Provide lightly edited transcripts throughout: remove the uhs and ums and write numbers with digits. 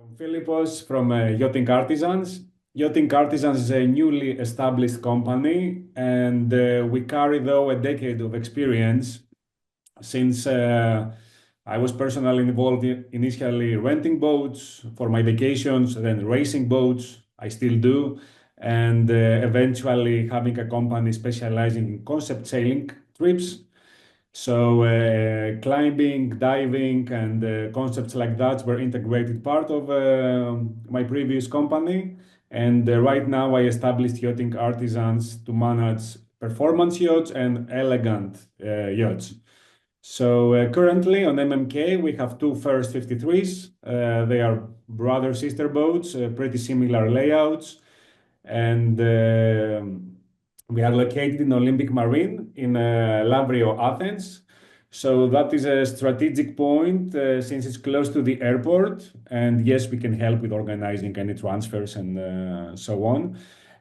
I'm Filippos from Yachting Artisans. Yachting Artisans is a newly established company, and we carry, though, a decade of experience since I was personally involved initially renting boats for my vacations, then racing boats. I still do, and eventually having a company specializing in concept sailing trips. So climbing, diving, and concepts like that were integrated part of my previous company. And right now I established Yachting Artisans to manage performance yachts and elegant yachts. So currently on MMK we have two First 53s. They are brother sister boats, pretty similar layouts, and we are located in Olympic Marina in Lavrion, Athens. So that is a strategic point since it's close to the airport, and yes, we can help with organizing any transfers and so on.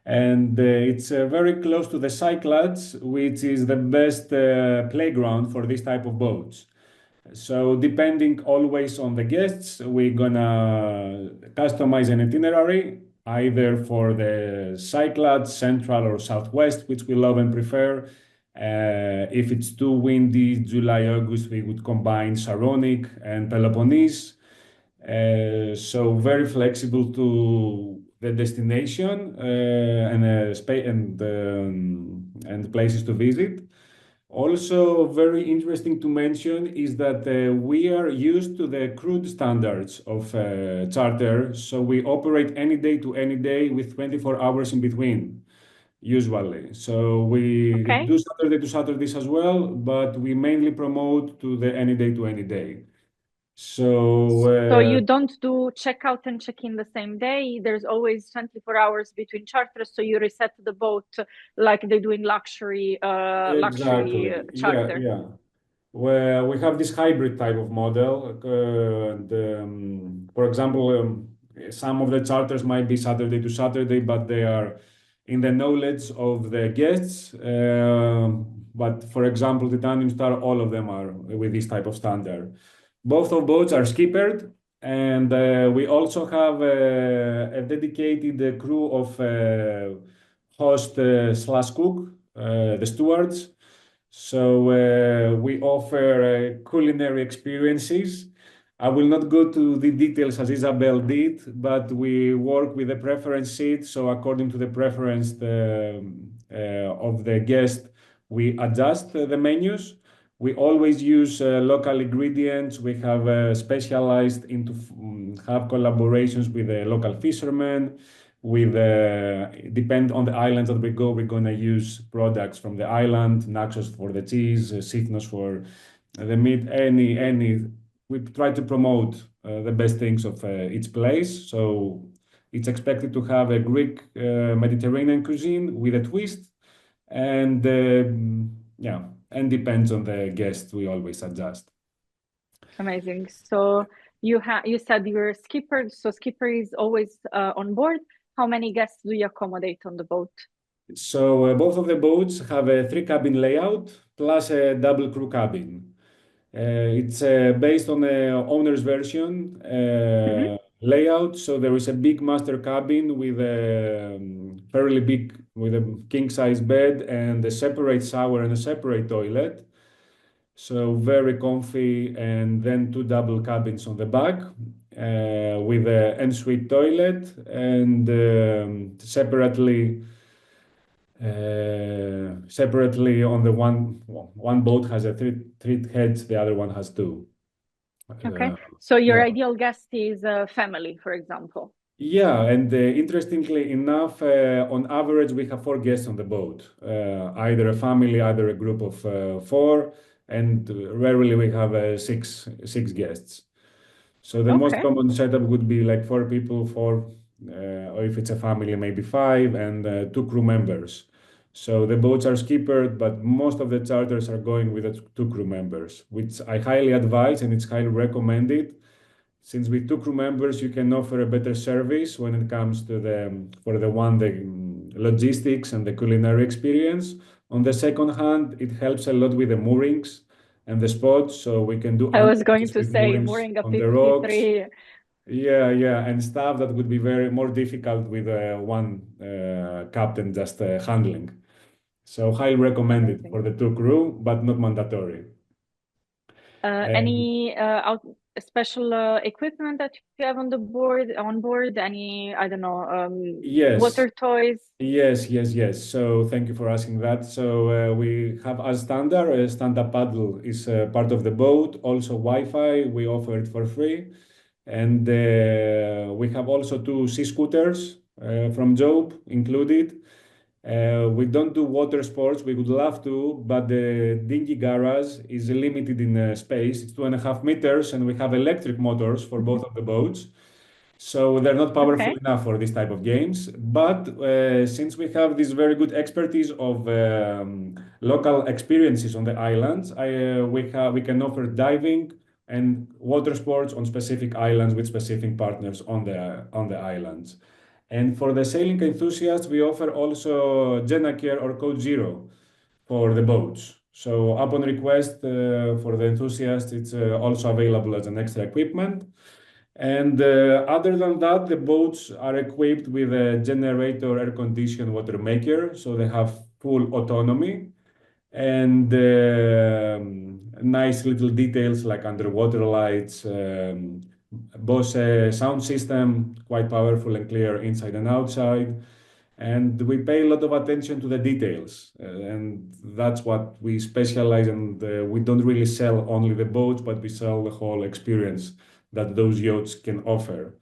And it's very close to the Cyclades, which is the best playground for this type of boats. So depending always on the guests, we're gonna customize an itinerary either for the Cyclades, Central or Southwest, which we love and prefer. If it's too windy, July, August, we would combine Saronic and Peloponnese. So very flexible to the destination and places to visit. Also, very interesting to mention is that we are used to the crude standards of charter, so we operate any day to any day with 24 hours in between, usually. So we Okay. do Saturday to Saturdays as well, but we mainly promote to the any day to any day. So So you don't do check out and check in the same day. There's always 24 hours between charters, so you reset the boat like they do in luxury exactly, yeah, charter. yeah. Where we have this hybrid type of model. For example, some of the charters might be Saturday to Saturday, but they are in the knowledge of the guests. But for example, Titanium Star, all of them are with this type of standard. Both of boats are skippered, and we also have a dedicated crew of host slash cook, the stewards. So we offer culinary experiences. I will not go to the details as Isabel did, but we work with a preference sheet. So according to the preference of the guest, we adjust the menus. We always use local ingredients. We have specialized into have collaborations with the local fishermen. With depend on the islands that we go, we're gonna use products from the island, Naxos for the cheese, Sifnos for the meat. Any we try to promote the best things of each place. So it's expected to have a Greek Mediterranean cuisine with a twist, and yeah, and depends on the guest. We always adjust. Amazing. So you said you're a skipper, so skipper is always on board. How many guests do you accommodate on the boat? So both of the boats have a three cabin layout plus a double crew cabin. It's based on the owner's version Hmm. layout. So there is a big master cabin with a fairly big, with a king size bed and a separate shower and a separate toilet. So very comfy, and then two double cabins on the back with an ensuite toilet and separately on the one boat has a three heads, the other one has two. Okay. Uh, So your yeah. ideal guest is a family, for example. Yeah, and interestingly enough, on average, we have four guests on the boat, either a family, either a group of four, and rarely we have six guests. So the most Okay. common setup would be like four people, or if it's a family, maybe five, and two crew members. So the boats are skippered, but most of the charters are going with the two crew members, which I highly advise and it's highly recommended. Since with two crew members, you can offer a better service when it comes to the logistics and the culinary experience. On the second hand, it helps a lot with the moorings and the spots, so we can do I was going anchorages to with say moorings mooring a on the rocks. 53. Yeah, yeah, and stuff that would be very more difficult with one captain just handling. So highly recommended Amazing. for the two crew, but not mandatory. And Any special equipment that you have on the board on board? Any, I don't know, yes, water toys? yes, yes, yes. So thank you for asking that. So we have as standard, a stand-up paddle is part of the boat. Also Wi-Fi, we offer it for free. And we have also two sea scooters from Job included. We don't do water sports. We would love to, but the dinghy garage is limited in space. It's 2.5 meters, and we have electric motors for Mhm. both of the boats. So they're not powerful Okay. enough for this type of games. But since we have this very good expertise of local experiences on the islands, we can offer diving and water sports on specific islands with specific partners on the islands. And for the sailing enthusiasts, we offer also Jenacare or Code Zero for the boats. So upon request for the enthusiast, it's also available as an extra equipment. And other than that, the boats are equipped with a generator, air conditioned water maker, so they have full autonomy and nice little details like underwater lights, Bose sound system, quite powerful and clear inside and outside. And we pay a lot of attention to the details, and that's what we specialize in. We don't really sell only the boats, but we sell the whole experience that those yachts can offer.